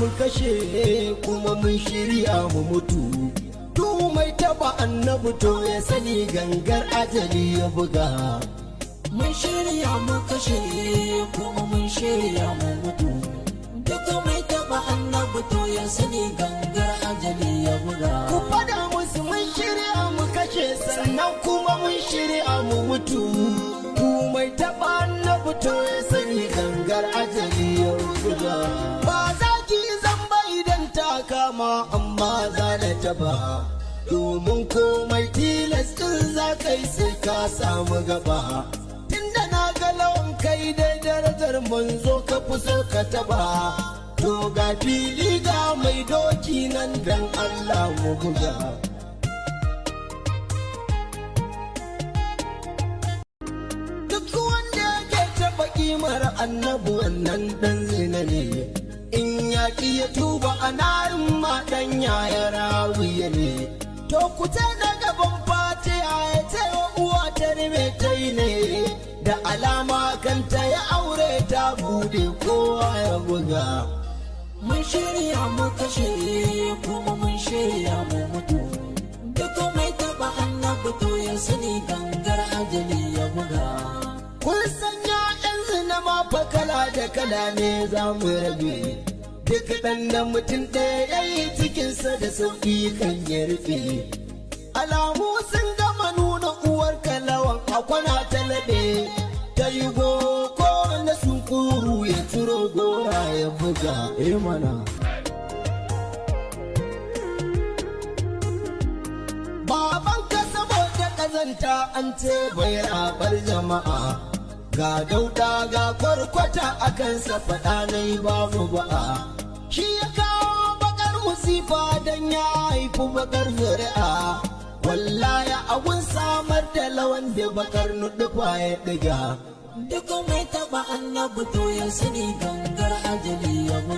mu kashe kuma mun shirya mu mutu. Duk mai taba annabi to ya sani gangar ajali ya buga. Mun shirya mu kashe kuma mun shirya mu mutu. Duk mai taba annabi to ya sani gangar ajali ya buga. Ku fada musu mun shirya mu kashe sannan kuma mun shirya mu mutu. Duk mai taba annabi to ya sani gangar ajali ya buga. Ba za ki zamba idan ta kama amma za na taba. Domin komai tilas ɗin za ka yi sai ka samu gaba. Tunda na ga lawan kai dai darajar manzo ka fi so ka taba. To ga fili ga mai doki nan dan Allah mu buga. Duk wanda ke taɓa ƙimar annabi wannan ɗan zina ne. In yaƙi ya tuba a narin ma ɗan yaya rawiya ne. To ku ta da gaban fatiha ya ce wa uwa ta rime ta yi ne. Da alama kanta ya aure ta bude kowa ya buga. Mun shirya mu kashe kuma mun shirya mu mutu. Duk mai taba annabi to ya sani gangar ajali ya buga. Kun san ƴaƴan zina ma fa kala da kala ne za mu rabe. Duk ɗan da mutum ɗaya ya yi cikinsa da sauƙi kan ya rufe. Alamu sun gama nuna uwar kalawan a kwana ta laɗe. Ta yi ko na sunkuru ya turo gora ya buga. Mana. Babanka saboda ƙazanta an ce bai rabar jama'a. Ga dauda ga kwarkwata a kansa faɗa na yi babu ba'a. Shi ya kawo bakar musifa don ya haifi bakar zuri'a. Wallahi abun samar da lawan da bakar nuɗufa ya ɗiga. Duk mai taba annabi to ya sani gangar ajali ya buga.